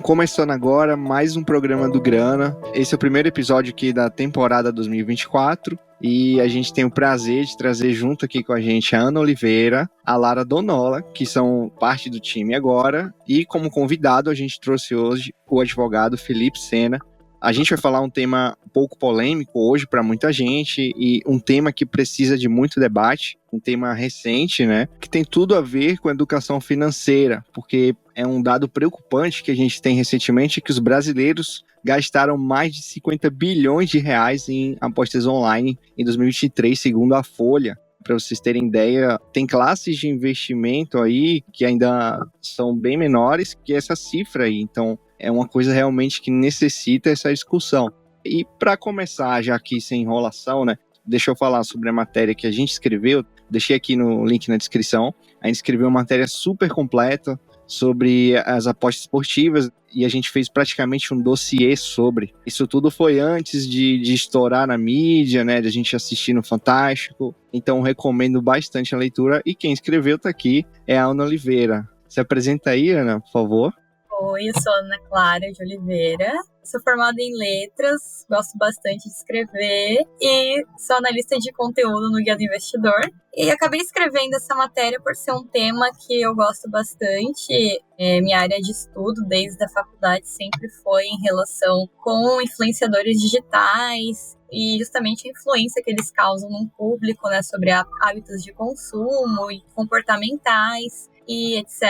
Começando agora mais um programa do Grana. Esse é o primeiro episódio aqui da temporada 2024 e a gente tem o prazer de trazer junto aqui com a gente a Ana Oliveira, a Lara Donola, que são parte do time agora, e como convidado a gente trouxe hoje o advogado Felipe Sena. A gente vai falar um tema um pouco polêmico hoje para muita gente e um tema que precisa de muito debate, um tema recente, né, que tem tudo a ver com a educação financeira, porque é um dado preocupante que a gente tem recentemente que os brasileiros gastaram mais de 50 bilhões de reais em apostas online em 2023, segundo a Folha. Para vocês terem ideia, tem classes de investimento aí que ainda são bem menores que essa cifra aí, então é uma coisa realmente que necessita essa discussão. E para começar, já aqui sem enrolação, né, deixa eu falar sobre a matéria que a gente escreveu, deixei aqui no link na descrição, a gente escreveu uma matéria super completa sobre as apostas esportivas e a gente fez praticamente um dossiê sobre. Isso tudo foi antes de estourar na mídia, né, de a gente assistir no Fantástico, então recomendo bastante a leitura e quem escreveu tá aqui é a Ana Oliveira. Se apresenta aí, Ana, por favor. Oi, eu sou a Ana Clara de Oliveira, sou formada em letras, gosto bastante de escrever e sou analista de conteúdo no Guia do Investidor. E acabei escrevendo essa matéria por ser um tema que eu gosto bastante. Minha área de estudo desde a faculdade sempre foi em relação com influenciadores digitais e justamente a influência que eles causam no público, né, sobre hábitos de consumo e comportamentais e etc.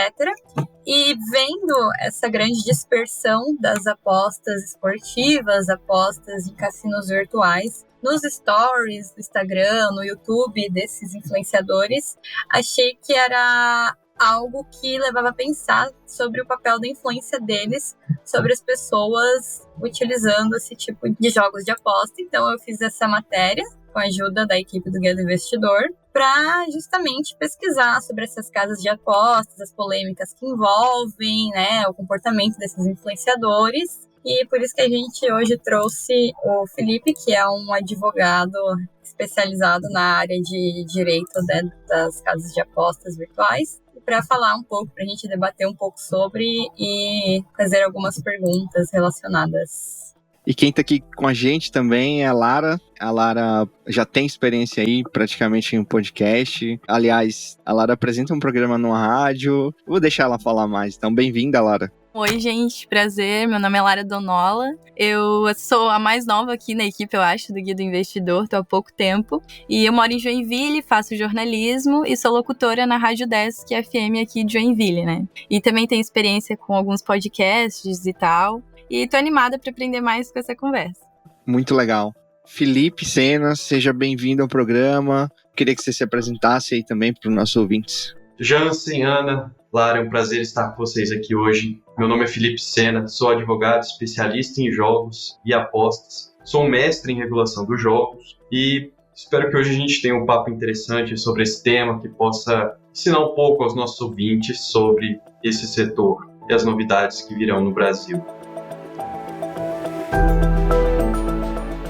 E vendo essa grande dispersão das apostas esportivas, apostas em cassinos virtuais, nos stories do Instagram, no YouTube desses influenciadores, achei que era algo que levava a pensar sobre o papel da influência deles sobre as pessoas utilizando esse tipo de jogos de aposta. Então eu fiz essa matéria com a ajuda da equipe do Guia do Investidor, para justamente pesquisar sobre essas casas de apostas, as polêmicas que envolvem, né, o comportamento desses influenciadores. E por isso que a gente hoje trouxe o Felipe, que é um advogado especializado na área de direito, né, das casas de apostas virtuais, para falar um pouco, para a gente debater um pouco sobre e fazer algumas perguntas relacionadas. E quem está aqui com a gente também é a Lara. A Lara já tem experiência aí praticamente em um podcast. Aliás, a Lara apresenta um programa numa rádio. Vou deixar ela falar mais. Então, bem-vinda, Lara. Oi, gente, prazer. Meu nome é Lara Donola. Eu sou a mais nova aqui na equipe, eu acho, do Guia do Investidor, tô há pouco tempo. E eu moro em Joinville, faço jornalismo e sou locutora na Rádio Desk FM aqui de Joinville, né? E também tenho experiência com alguns podcasts e tal. E tô animada para aprender mais com essa conversa. Muito legal. Felipe Sena, seja bem-vindo ao programa. Queria que você se apresentasse aí também para os nossos ouvintes. Jansen, Ana, Lara, é um prazer estar com vocês aqui hoje. Meu nome é Felipe Sena, sou advogado especialista em jogos e apostas. Sou mestre em regulação dos jogos e espero que hoje a gente tenha um papo interessante sobre esse tema que possa ensinar um pouco aos nossos ouvintes sobre esse setor e as novidades que virão no Brasil.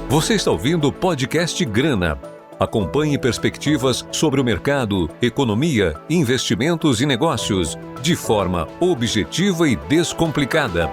Você está ouvindo o podcast Grana. Acompanhe perspectivas sobre o mercado, economia, investimentos e negócios, de forma objetiva e descomplicada.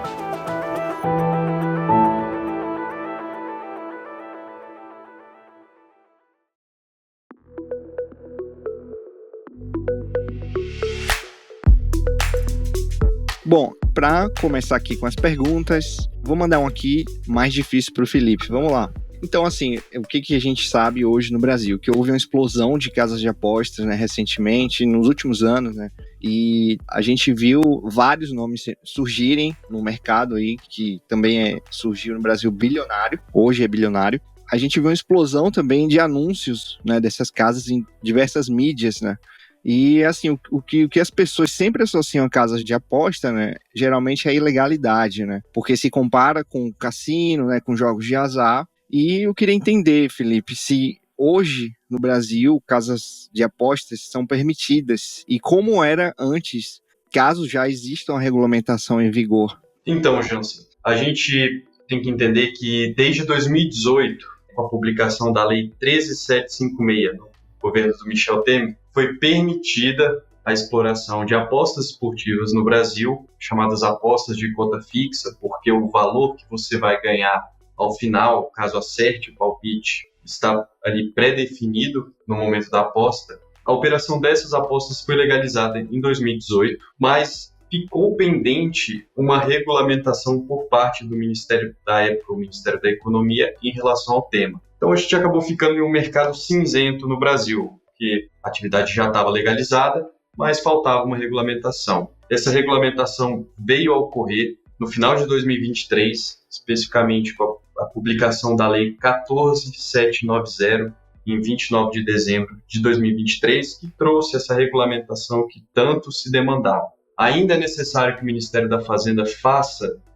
Bom, para começar aqui com as perguntas, vou mandar um aqui mais difícil para o Felipe. Vamos lá. Então, assim, o que a gente sabe hoje no Brasil? Que houve uma explosão de casas de apostas, né, recentemente, nos últimos anos, né? E a gente viu vários nomes surgirem no mercado aí, que também surgiu no Brasil bilionário, hoje é bilionário. A gente viu uma explosão também de anúncios, né, dessas casas em diversas mídias, né? E, assim, o que as pessoas sempre associam a casas de aposta, né, geralmente é a ilegalidade, né? Porque se compara com cassino, né, com jogos de azar. E eu queria entender, Felipe, se hoje no Brasil casas de apostas são permitidas e como era antes, caso já exista uma regulamentação em vigor. Então, Jansen, a gente tem que entender que desde 2018, com a publicação da Lei 13.756, no governo do Michel Temer, foi permitida a exploração de apostas esportivas no Brasil, chamadas apostas de cota fixa, porque o valor que você vai ganhar ao final, caso acerte o palpite, está ali pré-definido no momento da aposta. A operação dessas apostas foi legalizada em 2018, mas ficou pendente uma regulamentação por parte do Ministério da época, o Ministério da Economia, em relação ao tema. Então a gente acabou ficando em um mercado cinzento no Brasil, porque a atividade já estava legalizada, mas faltava uma regulamentação. Essa regulamentação veio a ocorrer no final de 2023, especificamente com a publicação da Lei 14.790, em 29 de dezembro de 2023, que trouxe essa regulamentação que tanto se demandava. Ainda é necessário que o Ministério da Fazenda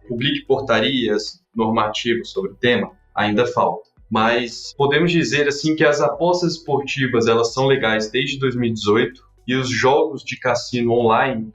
publique portarias normativas sobre o tema? Ainda falta. Mas podemos dizer assim que as apostas esportivas elas são legais desde 2018 e os jogos de cassino online,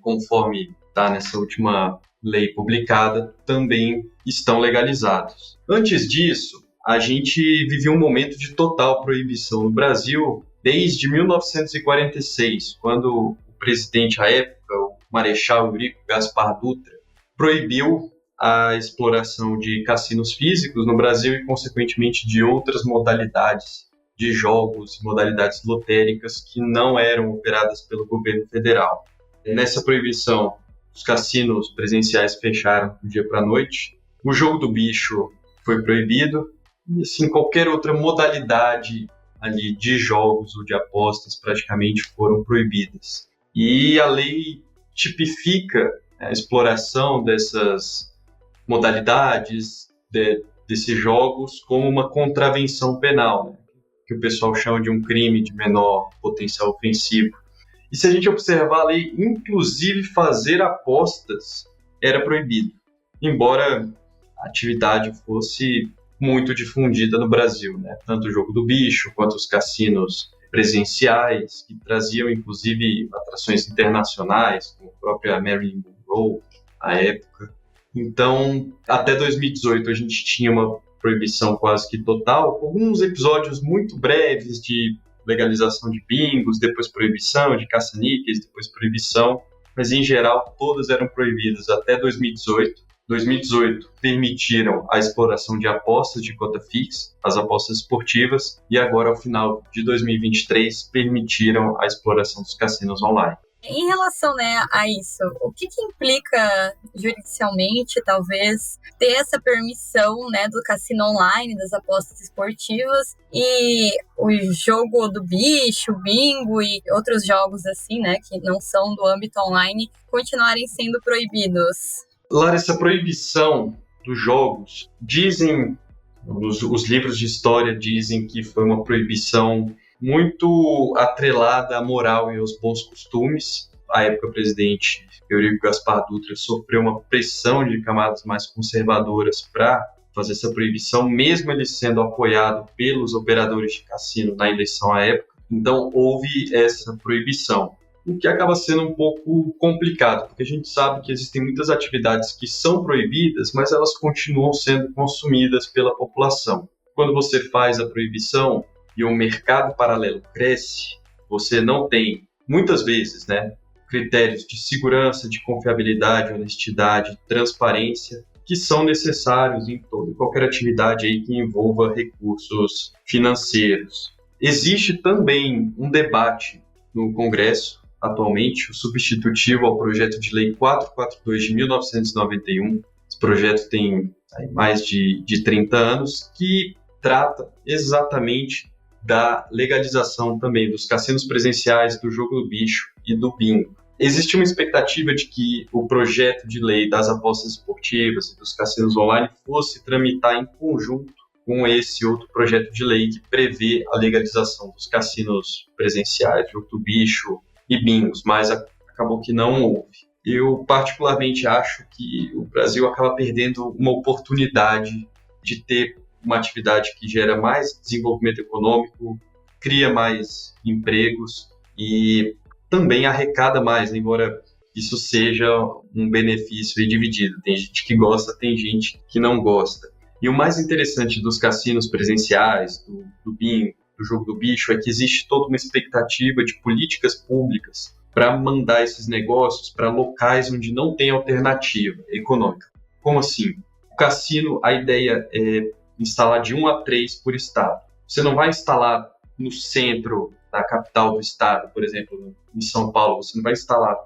conforme está nessa última lei publicada, também estão legalizados. Antes disso, a gente vivia um momento de total proibição no Brasil desde 1946, quando o presidente à época, o Marechal Eurico Gaspar Dutra, proibiu a exploração de cassinos físicos no Brasil e, consequentemente, de outras modalidades de jogos e modalidades lotéricas que não eram operadas pelo governo federal. Nessa proibição, os cassinos presenciais fecharam do dia para a noite, o jogo do bicho foi proibido, e assim, qualquer outra modalidade ali de jogos ou de apostas praticamente foram proibidas. E a lei tipifica a exploração dessas modalidades, desses jogos, como uma contravenção penal, né? Que o pessoal chama de um crime de menor potencial ofensivo. E se a gente observar a lei, inclusive fazer apostas era proibido, embora a atividade fosse muito difundida no Brasil, né? Tanto o jogo do bicho quanto os cassinos presenciais, que traziam inclusive atrações internacionais, como a própria Marilyn Monroe, à época. Então, até 2018 a gente tinha uma proibição quase que total, com alguns episódios muito breves de legalização de bingos, depois proibição, de caça-níqueis, depois proibição, mas em geral todas eram proibidas até 2018. 2018 permitiram a exploração de apostas de cota fixa, as apostas esportivas, e agora ao final de 2023 permitiram a exploração dos cassinos online. Em relação, né, a isso, o que implica judicialmente, talvez, ter essa permissão, né, do cassino online, das apostas esportivas, e o jogo do bicho, bingo e outros jogos assim, né, que não são do âmbito online, continuarem sendo proibidos? Lara, essa proibição dos jogos, dizem, os livros de história dizem que foi uma proibição muito atrelada à moral e aos bons costumes. À época, o presidente Eurico Gaspar Dutra sofreu uma pressão de camadas mais conservadoras para fazer essa proibição, mesmo ele sendo apoiado pelos operadores de cassino na eleição à época. Então, houve essa proibição, o que acaba sendo um pouco complicado, porque a gente sabe que existem muitas atividades que são proibidas, mas elas continuam sendo consumidas pela população. Quando você faz a proibição e o mercado paralelo cresce, você não tem, muitas vezes, né, critérios de segurança, de confiabilidade, honestidade, transparência, que são necessários em toda e qualquer atividade aí que envolva recursos financeiros. Existe também um debate no Congresso, atualmente, o substitutivo ao projeto de lei 442 de 1991. Esse projeto tem mais de 30 anos, que trata exatamente da legalização também dos cassinos presenciais, do jogo do bicho e do bingo. Existe uma expectativa de que o projeto de lei das apostas esportivas e dos cassinos online fosse tramitar em conjunto com esse outro projeto de lei que prevê a legalização dos cassinos presenciais, jogo do bicho e bingos, mas acabou que não houve. Eu particularmente acho que o Brasil acaba perdendo uma oportunidade de ter uma atividade que gera mais desenvolvimento econômico, cria mais empregos e também arrecada mais, embora isso seja um benefício dividido. Tem gente que gosta, tem gente que não gosta. E o mais interessante dos cassinos presenciais, do bingo, do jogo do bicho é que existe toda uma expectativa de políticas públicas para mandar esses negócios para locais onde não tem alternativa econômica. Como assim? O cassino, a ideia é instalar de 1 a 3 por estado. Você não vai instalar no centro da capital do estado, por exemplo, em São Paulo, você não vai instalar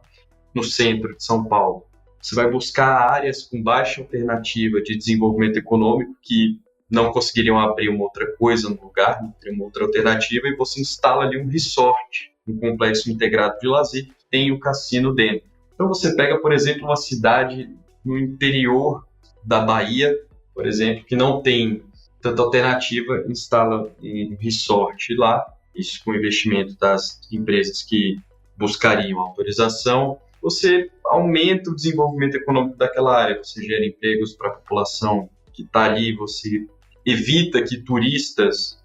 no centro de São Paulo. Você vai buscar áreas com baixa alternativa de desenvolvimento econômico que não conseguiriam abrir uma outra coisa no lugar, não teria uma outra alternativa, e você instala ali um resort, um complexo integrado de lazer que tem o cassino dentro. Então você pega, por exemplo, uma cidade no interior da Bahia, por exemplo, que não tem tanta alternativa, instala um resort lá, isso com investimento das empresas que buscariam autorização. Você aumenta o desenvolvimento econômico daquela área, você gera empregos para a população que está ali, você evita que turistas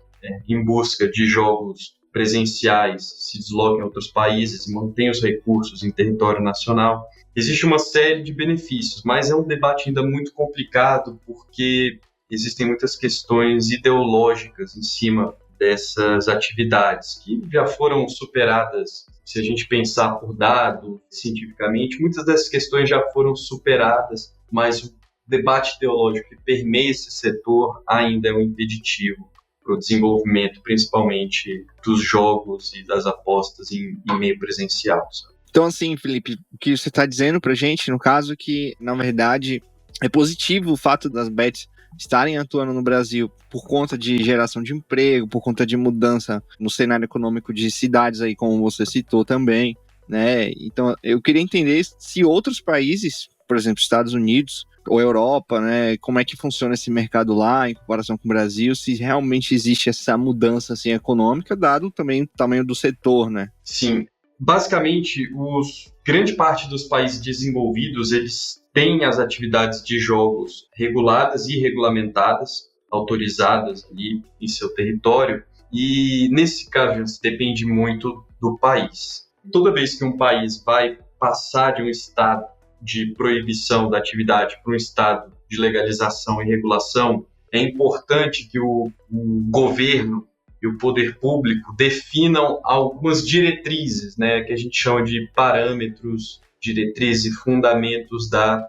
em busca de jogos presenciais se desloquem a outros países e mantenham os recursos em território nacional. Existe uma série de benefícios, mas é um debate ainda muito complicado porque existem muitas questões ideológicas em cima dessas atividades que já foram superadas. Se a gente pensar por dado, cientificamente, muitas dessas questões já foram superadas, mas o debate teológico que permeia esse setor ainda é um impeditivo para o desenvolvimento, principalmente dos jogos e das apostas em meio presencial. Então, assim, Felipe, o que você está dizendo para a gente, no caso, que, na verdade, é positivo o fato das bets estarem atuando no Brasil por conta de geração de emprego, por conta de mudança no cenário econômico de cidades aí, como você citou também, né? Então, eu queria entender se outros países, por exemplo, Estados Unidos ou Europa, né, como é que funciona esse mercado lá em comparação com o Brasil, se realmente existe essa mudança assim, econômica, dado também o tamanho do setor, né? Sim. Basicamente, grande parte dos países desenvolvidos, eles têm as atividades de jogos reguladas e regulamentadas, autorizadas ali em seu território, e nesse caso depende muito do país. Toda vez que um país vai passar de um estado de proibição da atividade para um estado de legalização e regulação, é importante que o governo e o poder público definam algumas diretrizes, né, que a gente chama de parâmetros, diretrizes e fundamentos da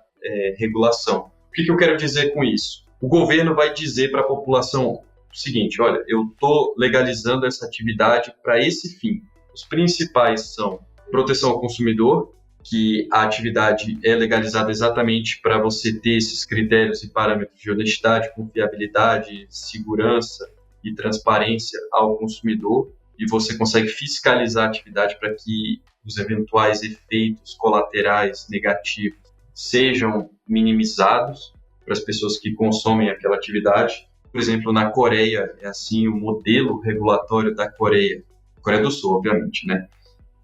regulação. O que eu quero dizer com isso? O governo vai dizer para a população o seguinte: olha, eu estou legalizando essa atividade para esse fim. Os principais são proteção ao consumidor, que a atividade é legalizada exatamente para você ter esses critérios e parâmetros de honestidade, confiabilidade, segurança e transparência ao consumidor, e você consegue fiscalizar a atividade para que os eventuais efeitos colaterais negativos sejam minimizados para as pessoas que consomem aquela atividade. Por exemplo, na Coreia, é assim, o modelo regulatório da Coreia do Sul, obviamente, né,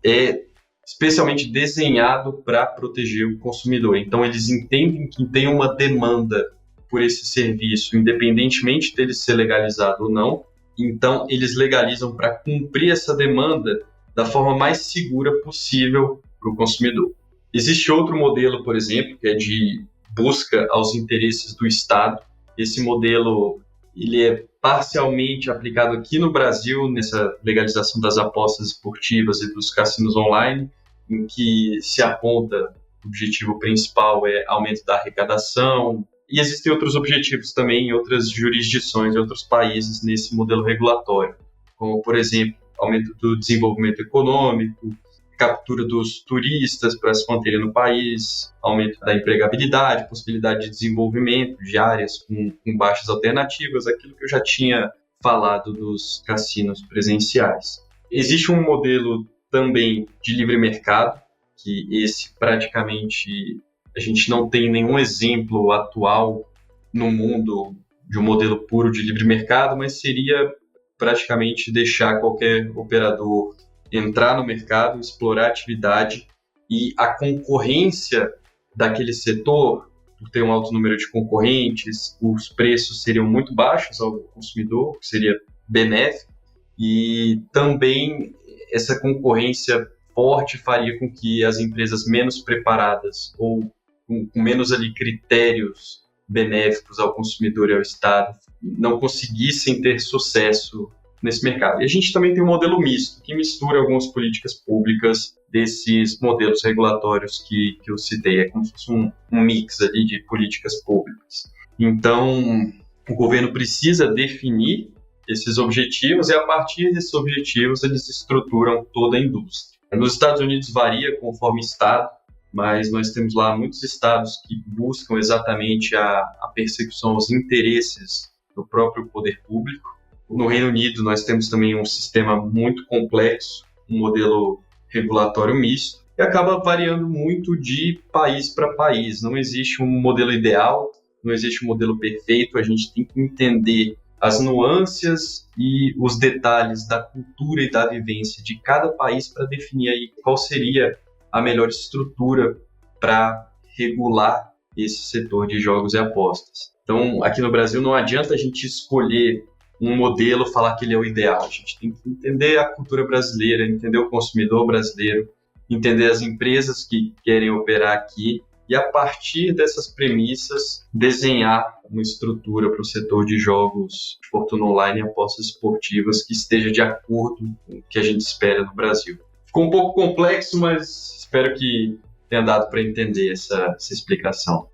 é especialmente desenhado para proteger o consumidor. Então, eles entendem que tem uma demanda por esse serviço, independentemente dele ser legalizado ou não. Então, eles legalizam para cumprir essa demanda da forma mais segura possível para o consumidor. Existe outro modelo, por exemplo, que é de busca aos interesses do Estado. Esse modelo ele é parcialmente aplicado aqui no Brasil, nessa legalização das apostas esportivas e dos cassinos online, em que se aponta o objetivo principal é aumento da arrecadação, e existem outros objetivos também em outras jurisdições, em outros países, nesse modelo regulatório, como, por exemplo, aumento do desenvolvimento econômico, captura dos turistas para se manterem no país, aumento da empregabilidade, possibilidade de desenvolvimento de áreas com baixas alternativas, aquilo que eu já tinha falado dos cassinos presenciais. Existe um modelo também de livre mercado, que esse praticamente a gente não tem nenhum exemplo atual no mundo de um modelo puro de livre mercado, mas seria praticamente deixar qualquer operador entrar no mercado, explorar a atividade, e a concorrência daquele setor, por ter um alto número de concorrentes, os preços seriam muito baixos ao consumidor, que seria benéfico, e também essa concorrência forte faria com que as empresas menos preparadas ou com menos ali critérios benéficos ao consumidor e ao Estado não conseguissem ter sucesso nesse mercado. E a gente também tem um modelo misto, que mistura algumas políticas públicas desses modelos regulatórios que eu citei. É como se fosse um mix ali de políticas públicas. Então, o governo precisa definir esses objetivos e, a partir desses objetivos, eles estruturam toda a indústria. Nos Estados Unidos varia conforme estado, mas nós temos lá muitos estados que buscam exatamente a persecução aos interesses do próprio poder público. No Reino Unido, nós temos também um sistema muito complexo, um modelo regulatório misto, e acaba variando muito de país para país. Não existe um modelo ideal, não existe um modelo perfeito, a gente tem que entender as nuances e os detalhes da cultura e da vivência de cada país para definir aí qual seria a melhor estrutura para regular esse setor de jogos e apostas. Então, aqui no Brasil, não adianta a gente escolher um modelo, falar que ele é o ideal. A gente tem que entender a cultura brasileira, entender o consumidor brasileiro, entender as empresas que querem operar aqui e, a partir dessas premissas, desenhar uma estrutura para o setor de jogos de fortuna online e apostas esportivas que esteja de acordo com o que a gente espera no Brasil. Ficou um pouco complexo, mas espero que tenha dado para entender essa explicação.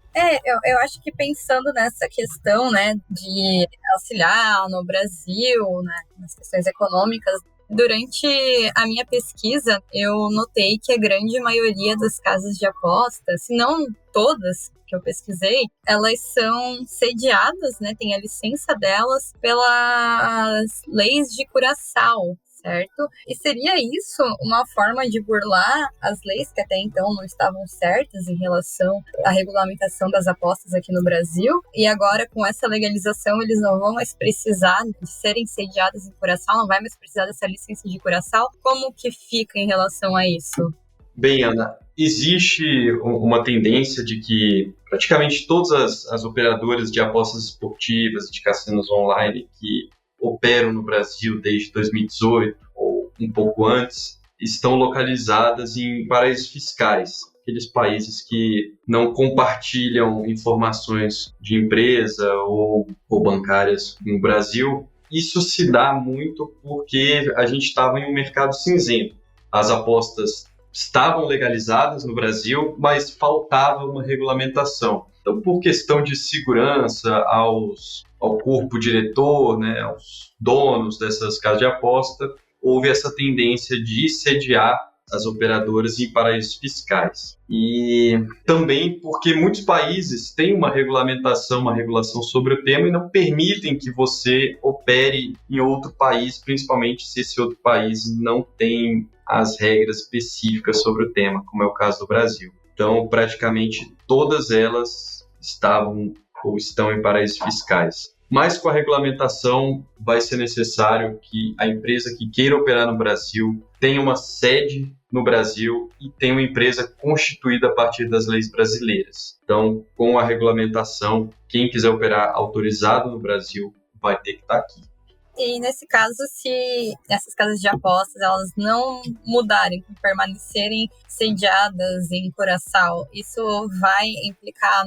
Eu acho que pensando nessa questão, né, de auxiliar no Brasil, né, nas questões econômicas, durante a minha pesquisa, eu notei que a grande maioria das casas de apostas, se não todas que eu pesquisei, elas são sediadas, né, tem a licença delas pelas leis de Curaçao, certo? E seria isso uma forma de burlar as leis que até então não estavam certas em relação à regulamentação das apostas aqui no Brasil? E agora, com essa legalização, eles não vão mais precisar de serem sediados em Curaçao, não vai mais precisar dessa licença de Curaçao? Como que fica em relação a isso? Bem, Ana, existe uma tendência de que praticamente todas as operadoras de apostas esportivas, de cassinos online que operam no Brasil desde 2018 ou um pouco antes, estão localizadas em paraísos fiscais, aqueles países que não compartilham informações de empresa ou bancárias no Brasil. Isso se dá muito porque a gente estava em um mercado cinzento. As apostas estavam legalizadas no Brasil, mas faltava uma regulamentação. Então, por questão de segurança ao corpo diretor, né, aos donos dessas casas de aposta, houve essa tendência de sediar as operadoras em paraísos fiscais. E também porque muitos países têm uma regulação sobre o tema e não permitem que você opere em outro país, principalmente se esse outro país não tem as regras específicas sobre o tema, como é o caso do Brasil. Então, praticamente todas elas estavam ou estão em paraísos fiscais. Mas com a regulamentação vai ser necessário que a empresa que queira operar no Brasil tenha uma sede no Brasil e tenha uma empresa constituída a partir das leis brasileiras. Então, com a regulamentação, quem quiser operar autorizado no Brasil vai ter que estar aqui. E nesse caso, se essas casas de apostas elas não mudarem, permanecerem sediadas em Curaçao, isso vai implicar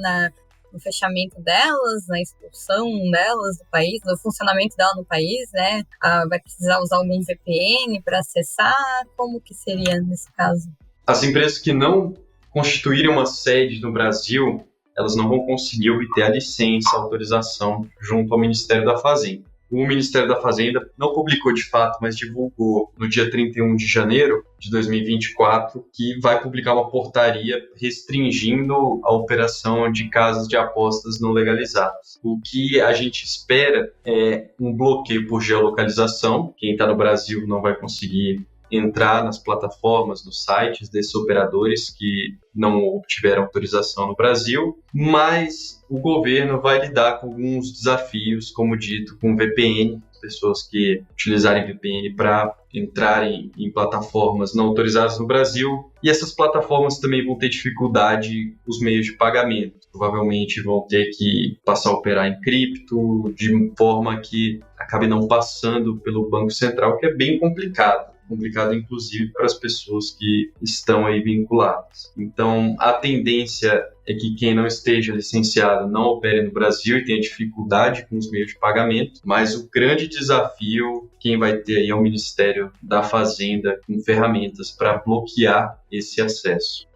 no fechamento delas, na expulsão delas do país, no funcionamento dela no país, né? Vai precisar usar algum VPN para acessar? Como que seria nesse caso? As empresas que não constituírem uma sede no Brasil, elas não vão conseguir obter a licença, a autorização junto ao Ministério da Fazenda. O Ministério da Fazenda não publicou de fato, mas divulgou no dia 31 de janeiro de 2024 que vai publicar uma portaria restringindo a operação de casas de apostas não legalizadas. O que a gente espera é um bloqueio por geolocalização. Quem está no Brasil não vai conseguir entrar nas plataformas, nos sites desses operadores que não obtiveram autorização no Brasil, mas o governo vai lidar com alguns desafios, como dito, com VPN, pessoas que utilizarem VPN para entrarem em plataformas não autorizadas no Brasil, e essas plataformas também vão ter dificuldade com os meios de pagamento. Provavelmente vão ter que passar a operar em cripto, de forma que acabe não passando pelo Banco Central, que é bem complicado. complicado inclusive para as pessoas que estão aí vinculadas. Então, a tendência é que quem não esteja licenciado não opere no Brasil e tenha dificuldade com os meios de pagamento, mas o grande desafio quem vai ter aí é o Ministério da Fazenda com ferramentas para bloquear esse acesso.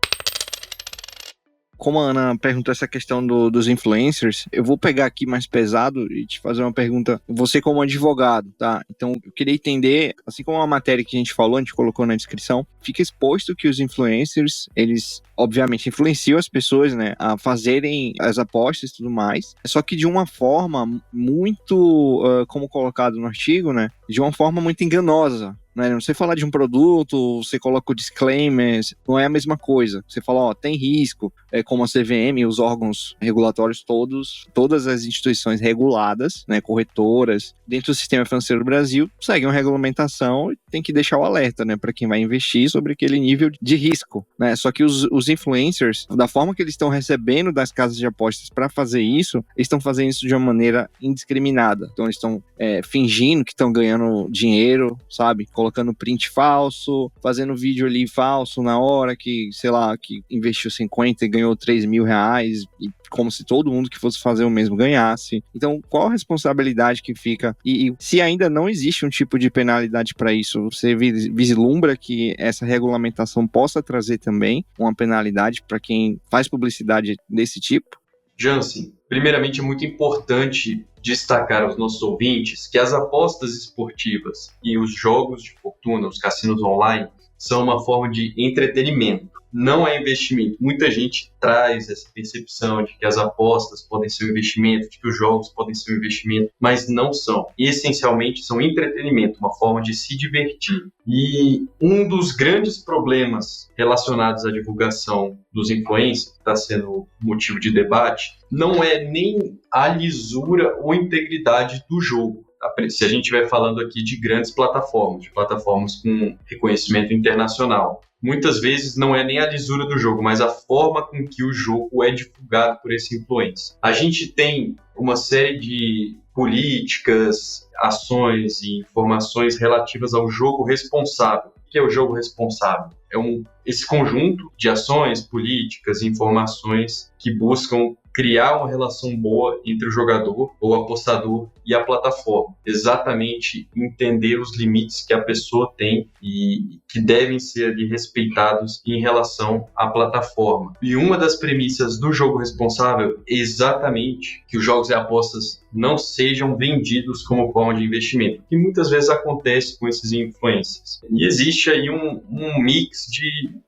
Como a Ana perguntou essa questão dos influencers, eu vou pegar aqui mais pesado e te fazer uma pergunta. Você como advogado, tá? Então, eu queria entender, assim como a matéria que a gente falou, a gente colocou na descrição, fica exposto que os influencers, eles obviamente influenciam as pessoas, né, a fazerem as apostas e tudo mais, só que de uma forma muito, como colocado no artigo, né, de uma forma muito enganosa. Né? Você falar de um produto, você coloca o disclaimer, não é a mesma coisa. Você fala, ó, tem risco, como a CVM, os órgãos regulatórios todas as instituições reguladas, né, corretoras, dentro do sistema financeiro do Brasil, seguem uma regulamentação e tem que deixar o alerta, né, para quem vai investir sobre aquele nível de risco, né? Só que os influencers, da forma que eles estão recebendo das casas de apostas para fazer isso, eles estão fazendo isso de uma maneira indiscriminada. Então eles estão fingindo que estão ganhando dinheiro, sabe? Colocando print falso, fazendo vídeo ali falso na hora que, sei lá, que investiu 50 e ganhou 3 mil reais, e como se todo mundo que fosse fazer o mesmo ganhasse. Então, qual a responsabilidade que fica? E se ainda não existe um tipo de penalidade para isso, você vislumbra que essa regulamentação possa trazer também uma penalidade para quem faz publicidade desse tipo? Jansen, primeiramente é muito importante destacar aos nossos ouvintes que as apostas esportivas e os jogos de fortuna, os cassinos online, são uma forma de entretenimento, não é investimento. Muita gente traz essa percepção de que as apostas podem ser um investimento, de que os jogos podem ser um investimento, mas não são. Essencialmente são entretenimento, uma forma de se divertir. E um dos grandes problemas relacionados à divulgação dos influencers, que está sendo motivo de debate, não é nem a lisura ou integridade do jogo. Se a gente estiver falando aqui de grandes plataformas, de plataformas com reconhecimento internacional, muitas vezes não é nem a lisura do jogo, mas a forma com que o jogo é divulgado por esse influencer. A gente tem uma série de políticas, ações e informações relativas ao jogo responsável. O que é o jogo responsável? Esse conjunto de ações, políticas e informações que buscam criar uma relação boa entre o jogador ou apostador e a plataforma. Exatamente entender os limites que a pessoa tem e que devem ser ali respeitados em relação à plataforma. E uma das premissas do jogo responsável é exatamente que os jogos e apostas não sejam vendidos como forma de investimento, que muitas vezes acontece com esses influencers. E existe aí um mix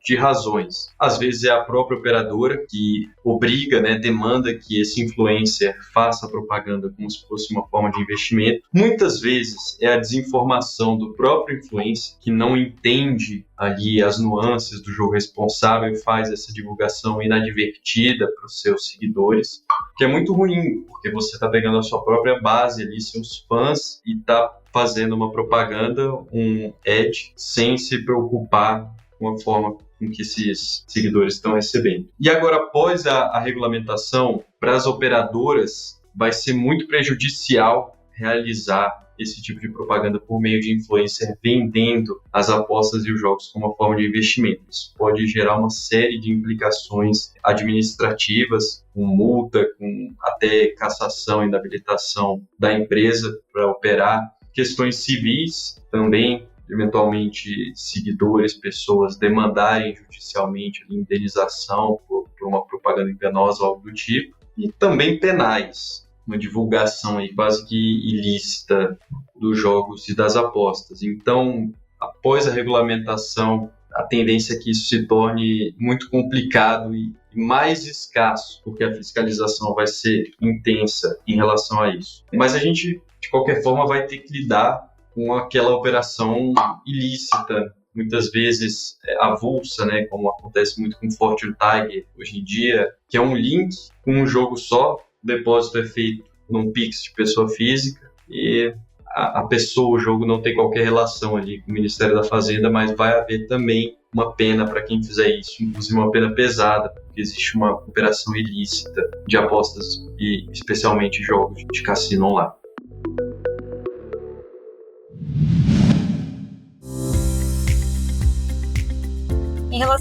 de razões. Às vezes é a própria operadora que obriga, né, demanda que esse influencer faça propaganda como se fosse uma forma de investimento. Muitas vezes é a desinformação do próprio influencer que não entende ali as nuances do jogo responsável e faz essa divulgação inadvertida para os seus seguidores, que é muito ruim, porque você está pegando a sua própria base ali, seus fãs, e está fazendo uma propaganda, um ad, sem se preocupar com a forma com que esses seguidores estão recebendo. E agora, após a regulamentação, para as operadoras, vai ser muito prejudicial realizar esse tipo de propaganda por meio de influencer vendendo as apostas e os jogos como uma forma de investimento. Isso pode gerar uma série de implicações administrativas, com multa, com até cassação e inabilitação da empresa para operar, questões civis também, eventualmente seguidores, pessoas demandarem judicialmente indenização por uma propaganda enganosa ou algo do tipo, e também penais, uma divulgação aí quase que ilícita dos jogos e das apostas. Então, após a regulamentação, a tendência é que isso se torne muito complicado e mais escasso, porque a fiscalização vai ser intensa em relação a isso. Mas a gente, de qualquer forma, vai ter que lidar com aquela operação ilícita, muitas vezes avulsa, né, como acontece muito com Fortune Tiger hoje em dia, que é um link com um jogo só, o depósito é feito num Pix de pessoa física e a pessoa, o jogo não tem qualquer relação ali com o Ministério da Fazenda, mas vai haver também uma pena para quem fizer isso, inclusive uma pena pesada, porque existe uma operação ilícita de apostas e especialmente jogos de cassino online.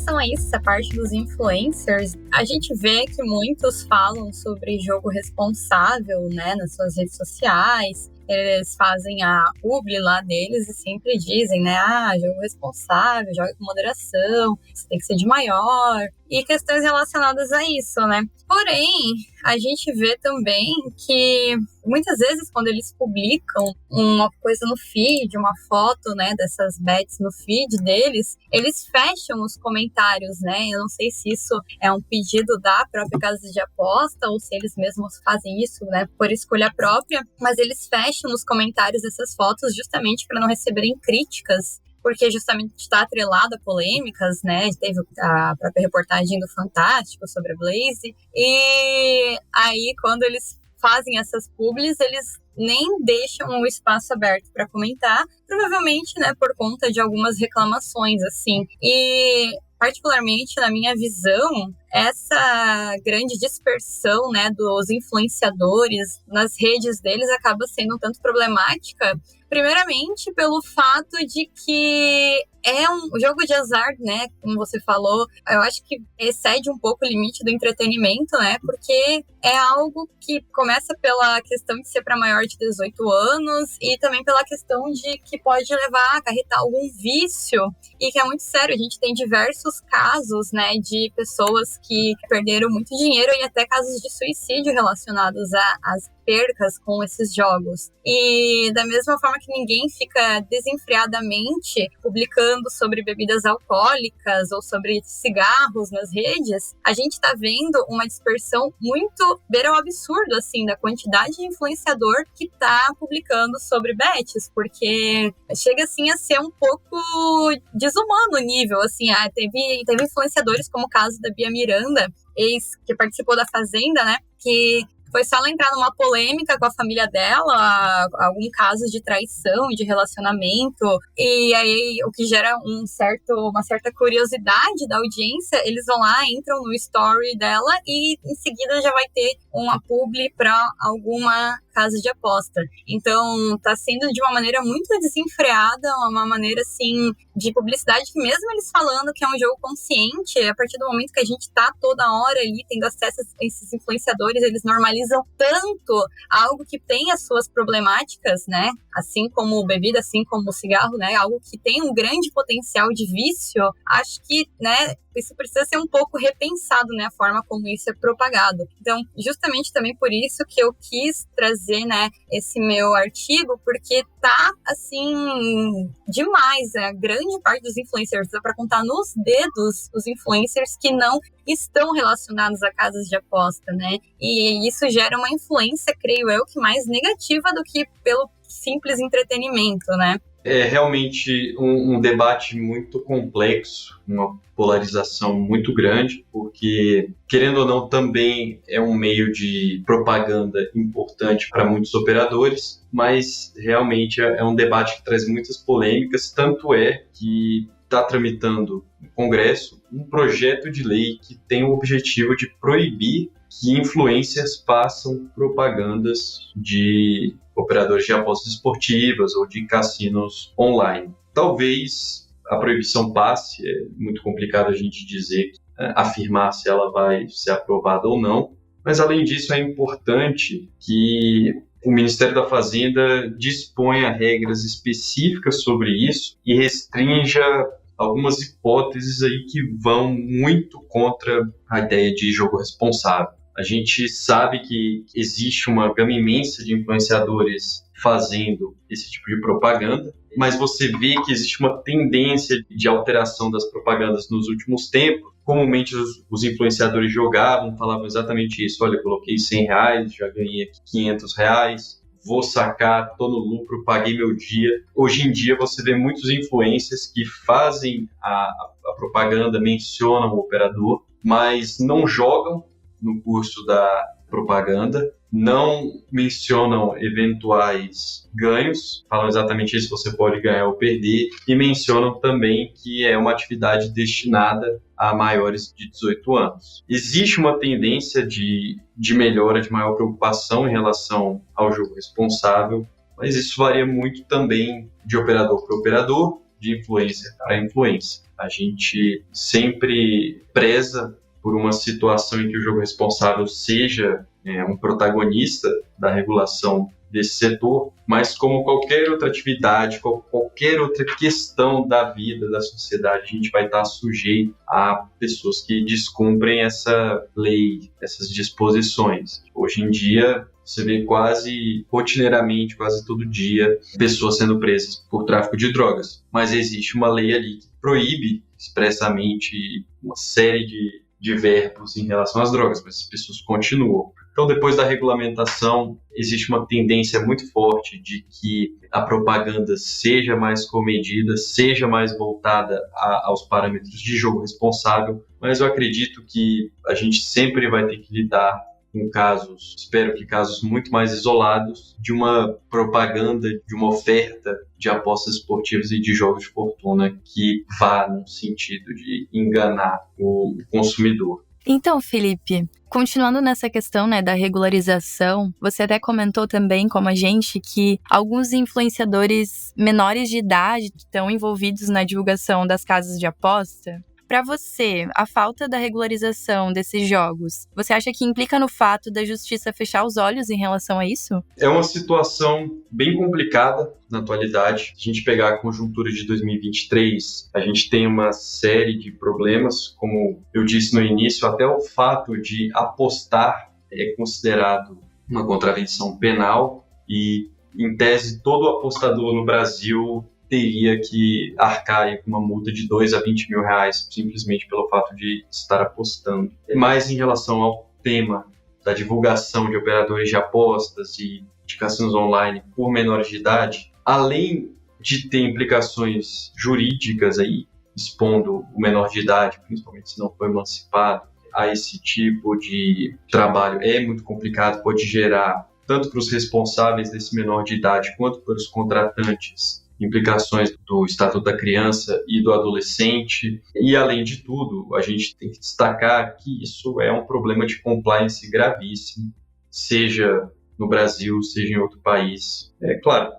relação a isso, essa parte dos influencers, a gente vê que muitos falam sobre jogo responsável, né, nas suas redes sociais. Eles fazem a publi lá deles e sempre dizem, né, jogo responsável, joga com moderação, você tem que ser de maior, e questões relacionadas a isso, né. Porém, a gente vê também que muitas vezes quando eles publicam uma coisa no feed, uma foto, né, dessas bets no feed deles, eles fecham os comentários, né. Eu não sei se isso é um pedido da própria casa de aposta ou se eles mesmos fazem isso, né, por escolha própria, mas eles fecham os comentários dessas fotos justamente para não receberem críticas, porque justamente está atrelado a polêmicas, né? Teve a própria reportagem do Fantástico sobre a Blaze. E aí, quando eles fazem essas publis, eles nem deixam o espaço aberto para comentar, provavelmente, né, por conta de algumas reclamações, assim. E, particularmente, na minha visão, essa grande dispersão, né, dos influenciadores nas redes deles acaba sendo um tanto problemática, primeiramente pelo fato de que é um jogo de azar, né, como você falou, eu acho que excede um pouco o limite do entretenimento, né, porque é algo que começa pela questão de ser para maior de 18 anos e também pela questão de que pode levar a acarretar algum vício e que é muito sério. A gente tem diversos casos, né, de pessoas que perderam muito dinheiro e até casos de suicídio relacionados às percas com esses jogos. E da mesma forma que ninguém fica desenfreadamente publicando sobre bebidas alcoólicas ou sobre cigarros nas redes, a gente está vendo uma dispersão muito beira ao absurdo, assim, da quantidade de influenciador que está publicando sobre bets, porque chega, assim, a ser um pouco desumano o nível, assim, teve influenciadores como o caso da Bia Miranda, que participou da Fazenda, né, que foi só ela entrar numa polêmica com a família dela, algum caso de traição e de relacionamento, e aí o que gera uma certa curiosidade da audiência, eles vão lá, entram no story dela e em seguida já vai ter uma publi para alguma casa de aposta. Então, tá sendo de uma maneira muito desenfreada, uma maneira, assim, de publicidade que mesmo eles falando que é um jogo consciente, a partir do momento que a gente tá toda hora ali tendo acesso a esses influenciadores, eles normalizam tanto algo que tem as suas problemáticas, né? Assim como bebida, assim como cigarro, né? Algo que tem um grande potencial de vício. Acho que, né, isso precisa ser um pouco repensado, né? A forma como isso é propagado. Então, justamente também por isso que eu quis trazer, né, esse meu artigo, porque tá, assim, demais, né? A grande parte dos influencers, dá para contar nos dedos os influencers que não estão relacionados a casas de aposta, né? E isso gera uma influência, creio eu, que mais negativa do que pelo simples entretenimento, né? É realmente um debate muito complexo, uma polarização muito grande, porque, querendo ou não, também é um meio de propaganda importante para muitos operadores, mas realmente é um debate que traz muitas polêmicas, tanto é que está tramitando no Congresso um projeto de lei que tem o objetivo de proibir que influencers façam propagandas de operadores de apostas esportivas ou de cassinos online. Talvez a proibição passe, é muito complicado a gente dizer, afirmar se ela vai ser aprovada ou não, mas além disso é importante que o Ministério da Fazenda disponha regras específicas sobre isso e restrinja algumas hipóteses aí que vão muito contra a ideia de jogo responsável. A gente sabe que existe uma gama imensa de influenciadores fazendo esse tipo de propaganda, mas você vê que existe uma tendência de alteração das propagandas nos últimos tempos. Comumente os influenciadores jogavam, falavam exatamente isso: olha, coloquei R$100, já ganhei aqui R$500, vou sacar, estou no lucro, paguei meu dia. Hoje em dia você vê muitos influencers que fazem a propaganda, mencionam o operador, mas não jogam no curso da propaganda, não mencionam eventuais ganhos, falam exatamente isso, você pode ganhar ou perder, e mencionam também que é uma atividade destinada a maiores de 18 anos. Existe uma tendência de melhora, de maior preocupação em relação ao jogo responsável, mas isso varia muito também de operador para operador, de influencer para influencer. A gente sempre preza por uma situação em que o jogo responsável seja um protagonista da regulação desse setor, mas como qualquer outra atividade, qualquer outra questão da vida, da sociedade, a gente vai estar sujeito a pessoas que descumprem essa lei, essas disposições. Hoje em dia, você vê quase rotineiramente, quase todo dia, pessoas sendo presas por tráfico de drogas. Mas existe uma lei ali que proíbe expressamente uma série de verbos em relação às drogas, mas as pessoas continuam. Então, depois da regulamentação, existe uma tendência muito forte de que a propaganda seja mais comedida, seja mais voltada aos parâmetros de jogo responsável, mas eu acredito que a gente sempre vai ter que lidar com casos, espero que casos muito mais isolados, de uma propaganda, de uma oferta de apostas esportivas e de jogos de fortuna que vá no sentido de enganar o consumidor. Então, Felipe, continuando nessa questão, né, da regularização, você até comentou também, como a gente, que alguns influenciadores menores de idade estão envolvidos na divulgação das casas de aposta. Para você, a falta da regularização desses jogos, você acha que implica no fato da justiça fechar os olhos em relação a isso? É uma situação bem complicada na atualidade. Se a gente pegar a conjuntura de 2023, a gente tem uma série de problemas, como eu disse no início, até o fato de apostar é considerado uma contravenção penal e, em tese, todo apostador no Brasil teria que arcar com uma multa de 2 a 20 mil reais, simplesmente pelo fato de estar apostando. Mas em relação ao tema da divulgação de operadores de apostas e de cassinos online por menores de idade, além de ter implicações jurídicas aí, expondo o menor de idade, principalmente se não for emancipado, a esse tipo de trabalho é muito complicado, pode gerar, tanto para os responsáveis desse menor de idade quanto para os contratantes, implicações do Estatuto da Criança e do Adolescente. E, além de tudo, a gente tem que destacar que isso é um problema de compliance gravíssimo, seja no Brasil, seja em outro país. É claro,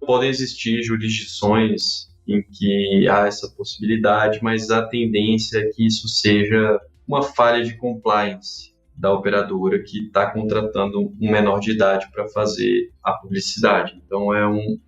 podem existir jurisdições em que há essa possibilidade, mas a tendência é que isso seja uma falha de compliance da operadora que está contratando um menor de idade para fazer a publicidade. Então, é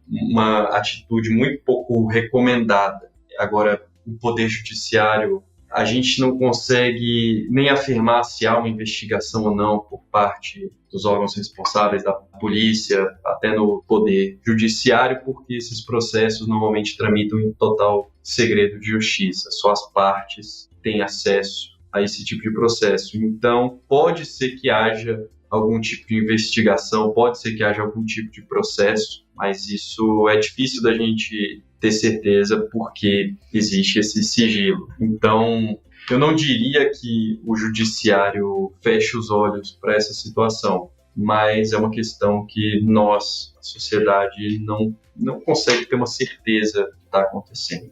uma atitude muito pouco recomendada. Agora, o Poder Judiciário, a gente não consegue nem afirmar se há uma investigação ou não por parte dos órgãos responsáveis, da polícia, até no Poder Judiciário, porque esses processos normalmente tramitam em total segredo de justiça. Só as partes têm acesso a esse tipo de processo. Então, pode ser que haja algum tipo de investigação, pode ser que haja algum tipo de processo, mas isso é difícil da gente ter certeza porque existe esse sigilo. Então, eu não diria que o judiciário feche os olhos para essa situação, mas é uma questão que nós, a sociedade, não consegue ter uma certeza do que está acontecendo.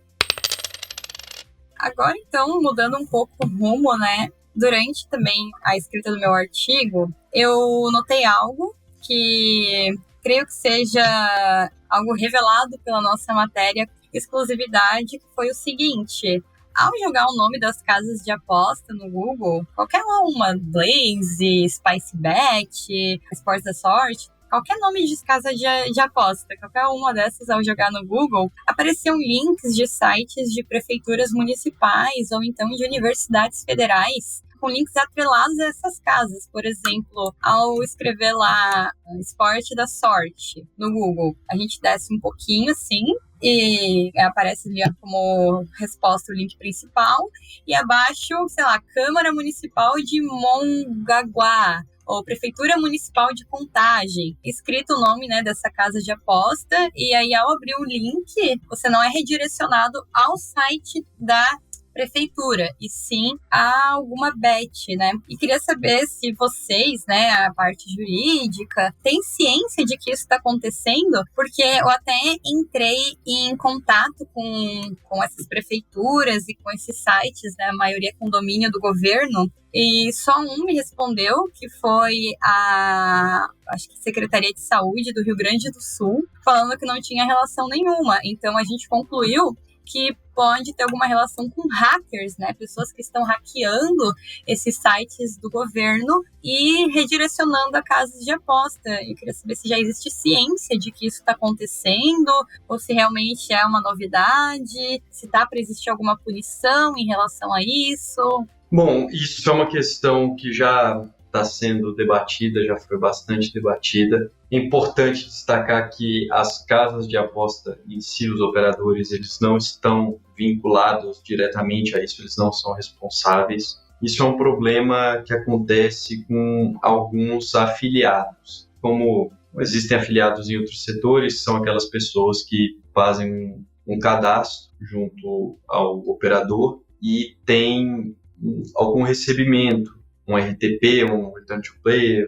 Agora, então, mudando um pouco o rumo, né? Durante também a escrita do meu artigo, eu notei algo que creio que seja algo revelado pela nossa matéria exclusividade, que foi o seguinte: ao jogar o nome das casas de aposta no Google, qualquer uma, Blaze, SpiceBet, Esportes da Sorte, qualquer nome de casa de aposta, qualquer uma dessas ao jogar no Google, apareciam links de sites de prefeituras municipais ou então de universidades federais com links atrelados a essas casas. Por exemplo, ao escrever lá Esporte da Sorte no Google, a gente desce um pouquinho assim e aparece ali como resposta o link principal e abaixo, sei lá, Câmara Municipal de Mongaguá ou Prefeitura Municipal de Contagem, escrito o nome, né, dessa casa de aposta, e aí ao abrir o link, você não é redirecionado ao site da prefeitura, e sim a alguma bet, né? E queria saber se vocês, né, a parte jurídica, têm ciência de que isso está acontecendo, porque eu até entrei em contato com essas prefeituras e com esses sites, né, a maioria com domínio do governo, e só um me respondeu, que foi acho que Secretaria de Saúde do Rio Grande do Sul, falando que não tinha relação nenhuma. Então a gente concluiu que pode ter alguma relação com hackers, né? Pessoas que estão hackeando esses sites do governo e redirecionando a casas de aposta. Eu queria saber se já existe ciência de que isso está acontecendo, ou se realmente é uma novidade, se está para existir alguma punição em relação a isso. Bom, isso é uma questão que já está sendo debatida, já foi bastante debatida. É importante destacar que as casas de aposta em si, os operadores, eles não estão vinculados diretamente a isso, eles não são responsáveis. Isso é um problema que acontece com alguns afiliados. Como existem afiliados em outros setores, são aquelas pessoas que fazem um cadastro junto ao operador e têm algum recebimento, um RTP, um Return to Play,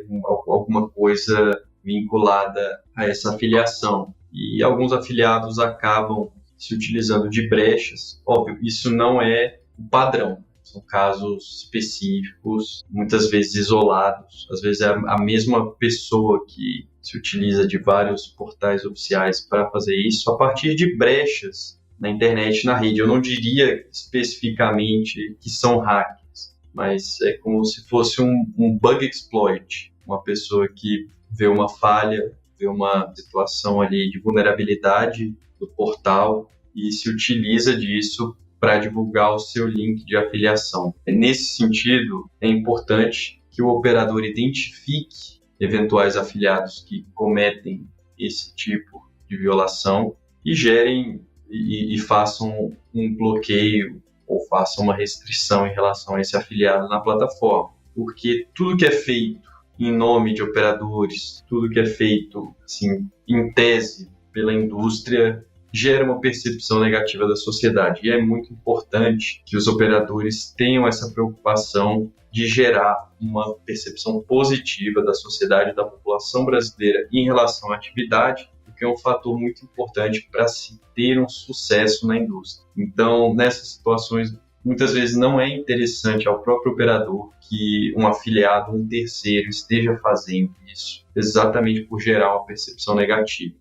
alguma coisa vinculada a essa afiliação. E alguns afiliados acabam se utilizando de brechas. Óbvio, isso não é o padrão. São casos específicos, muitas vezes isolados. Às vezes é a mesma pessoa que se utiliza de vários portais oficiais para fazer isso a partir de brechas na internet, na rede. Eu não diria especificamente que são hackers, mas é como se fosse um bug exploit, uma pessoa que vê uma falha, vê uma situação ali de vulnerabilidade do portal e se utiliza disso para divulgar o seu link de afiliação. Nesse sentido, é importante que o operador identifique eventuais afiliados que cometem esse tipo de violação e gerem e façam um bloqueio ou façam uma restrição em relação a esse afiliado na plataforma. Porque tudo que é feito em nome de operadores, tudo que é feito assim, em tese pela indústria, gera uma percepção negativa da sociedade. E é muito importante que os operadores tenham essa preocupação de gerar uma percepção positiva da sociedade, da população brasileira em relação à atividade, porque é um fator muito importante para se ter um sucesso na indústria. Então, nessas situações, muitas vezes não é interessante ao próprio operador que um afiliado, um terceiro, esteja fazendo isso, exatamente por gerar uma percepção negativa.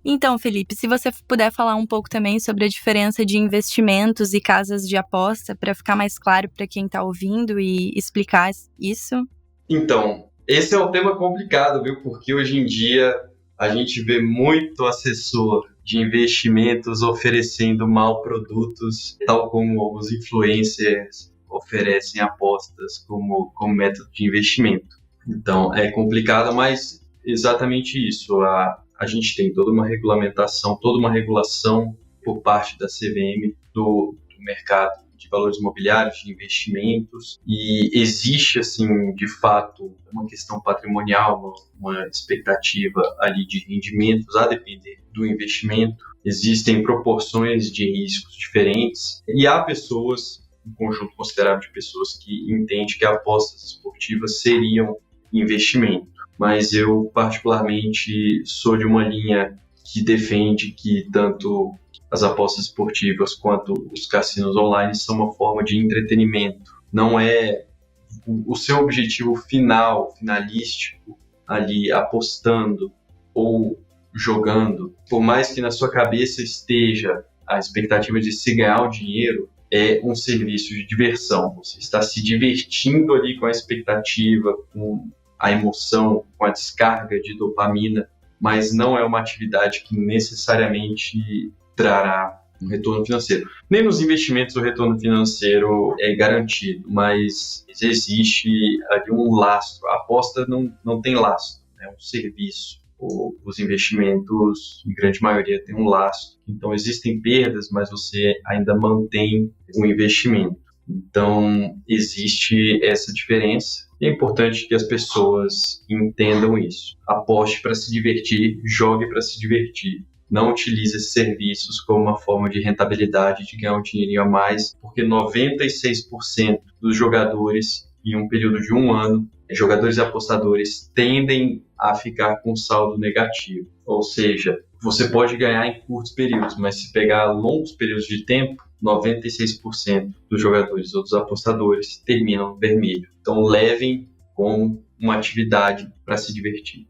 Então, Felipe, se você puder falar um pouco também sobre a diferença de investimentos e casas de aposta, para ficar mais claro para quem está ouvindo e explicar isso. Então, esse é um tema complicado, viu? Porque hoje em dia a gente vê muito assessor de investimentos oferecendo mal produtos, tal como os influencers oferecem apostas como método de investimento. Então, é complicado, mas exatamente isso. A gente tem toda uma regulamentação, toda uma regulação por parte da CVM do mercado de valores imobiliários, de investimentos, e existe, assim, de fato, uma questão patrimonial, uma expectativa ali de rendimentos a depender do investimento. Existem proporções de riscos diferentes e há pessoas, um conjunto considerável de pessoas que entende que apostas esportivas seriam investimento. Mas eu, particularmente, sou de uma linha que defende que tanto as apostas esportivas quanto os cassinos online são uma forma de entretenimento. Não é o seu objetivo finalístico, ali apostando ou jogando. Por mais que na sua cabeça esteja a expectativa de se ganhar o dinheiro, é um serviço de diversão. Você está se divertindo ali com a expectativa, com a emoção, com a descarga de dopamina, mas não é uma atividade que necessariamente trará um retorno financeiro. Nem nos investimentos o retorno financeiro é garantido, mas existe ali um lastro. A aposta não tem lastro, é um serviço. Os investimentos, em grande maioria, têm um lastro. Então, existem perdas, mas você ainda mantém o investimento. Então, existe essa diferença. É importante que as pessoas entendam isso. Aposte para se divertir, jogue para se divertir. Não utilize esses serviços como uma forma de rentabilidade, de ganhar um dinheirinho a mais, porque 96% dos jogadores, em um período de um ano, jogadores e apostadores tendem a ficar com saldo negativo. Ou seja, você pode ganhar em curtos períodos, mas se pegar longos períodos de tempo, 96% dos jogadores ou dos apostadores terminam no vermelho. Então, levem como uma atividade para se divertir.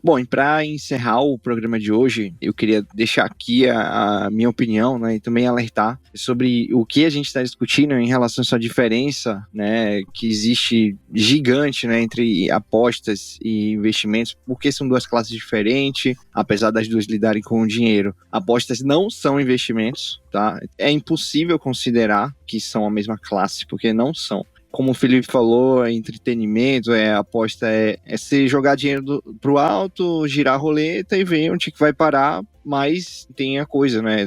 Bom, e para encerrar o programa de hoje, eu queria deixar aqui a minha opinião, né, e também alertar sobre o que a gente está discutindo em relação a essa diferença, né, que existe gigante, né, entre apostas e investimentos, porque são duas classes diferentes, apesar das duas lidarem com o dinheiro. Apostas não são investimentos, tá? É impossível considerar que são a mesma classe, porque não são. Como o Felipe falou, entretenimento, aposta é você jogar dinheiro pro alto, girar a roleta e ver onde que vai parar, mas tem a coisa, né?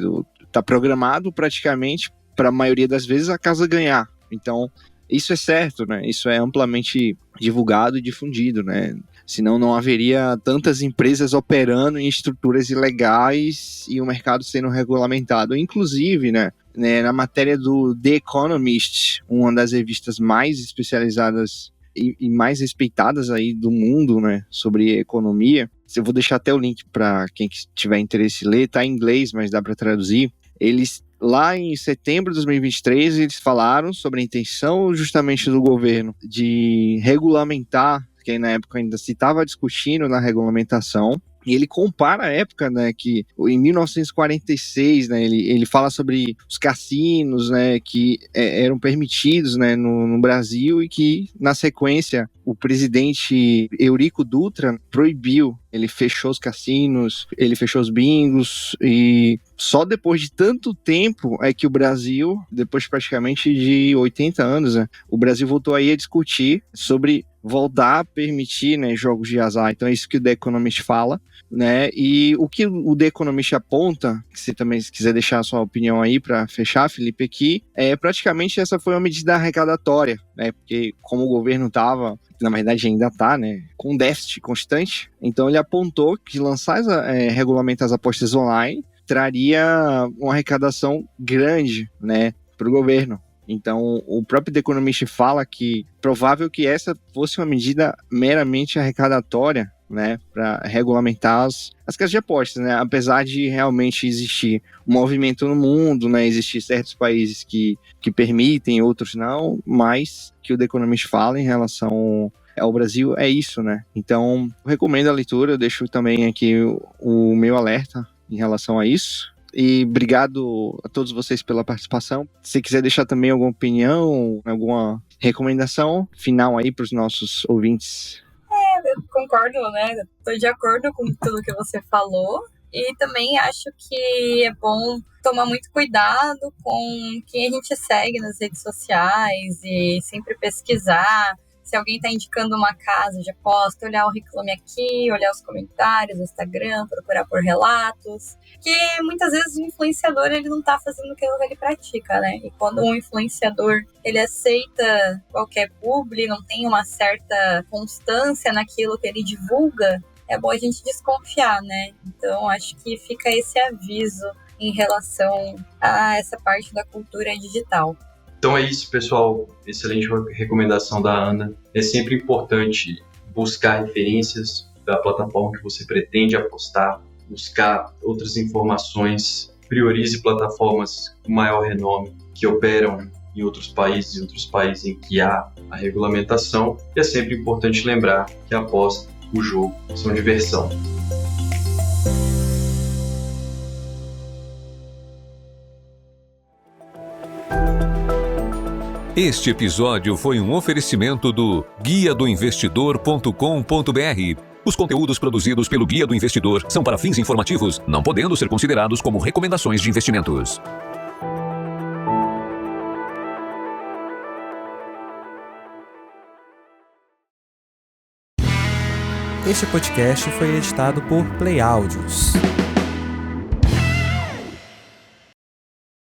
Tá programado praticamente para a maioria das vezes a casa ganhar. Então, isso é certo, né? Isso é amplamente divulgado e difundido, né? Senão não haveria tantas empresas operando em estruturas ilegais e o mercado sendo regulamentado. Inclusive, né, na matéria do The Economist, uma das revistas mais especializadas e mais respeitadas aí do mundo, né, sobre economia. Eu vou deixar até o link para quem tiver interesse em ler, tá em inglês, mas dá para traduzir. Eles, lá em setembro de 2023, eles falaram sobre a intenção justamente do governo de regulamentar, que na época ainda se estava discutindo na regulamentação, e ele compara a época, né, que em 1946, né, ele fala sobre os cassinos, né, que eram permitidos, né, no Brasil, e que, na sequência, o presidente Eurico Dutra proibiu. Ele fechou os cassinos, ele fechou os bingos, e só depois de tanto tempo é que o Brasil, depois praticamente de 80 anos, né, o Brasil voltou aí a discutir sobre voltar a permitir, né, jogos de azar. Então é isso que o The Economist fala, né? E o que o The Economist aponta, que você também se quiser deixar a sua opinião aí para fechar, Felipe, aqui, praticamente essa foi uma medida arrecadatória, né? Porque como o governo estava, na verdade ainda está, né, com déficit constante, então ele apontou que regulamentar as apostas online traria uma arrecadação grande, né, para o governo. Então, o próprio The Economist fala que provável que essa fosse uma medida meramente arrecadatória, né, para regulamentar as casas de apostas, né, apesar de realmente existir um movimento no mundo, né, existir certos países que permitem, outros não, mas que o The Economist fala em relação ao Brasil é isso, né. Então, eu recomendo a leitura, eu deixo também aqui o meu alerta em relação a isso. E obrigado a todos vocês pela participação. Se quiser deixar também alguma opinião, alguma recomendação final aí para os nossos ouvintes. Eu concordo, né? Estou de acordo com tudo que você falou. E também acho que é bom tomar muito cuidado com quem a gente segue nas redes sociais e sempre pesquisar. Se alguém está indicando uma casa de aposta, olhar o Reclame Aqui, olhar os comentários no Instagram, procurar por relatos. Que muitas vezes o influenciador ele não está fazendo aquilo que ele pratica, né? E quando um influenciador ele aceita qualquer publi, não tem uma certa constância naquilo que ele divulga, é bom a gente desconfiar, né? Então acho que fica esse aviso em relação a essa parte da cultura digital. Então é isso, pessoal. Excelente recomendação da Ana. É sempre importante buscar referências da plataforma que você pretende apostar, buscar outras informações, priorize plataformas com maior renome que operam em outros países em que há a regulamentação. E é sempre importante lembrar que a aposta, o jogo, são diversão. Este episódio foi um oferecimento do guiadoinvestidor.com.br. Os conteúdos produzidos pelo Guia do Investidor são para fins informativos, não podendo ser considerados como recomendações de investimentos. Este podcast foi editado por Play Áudios.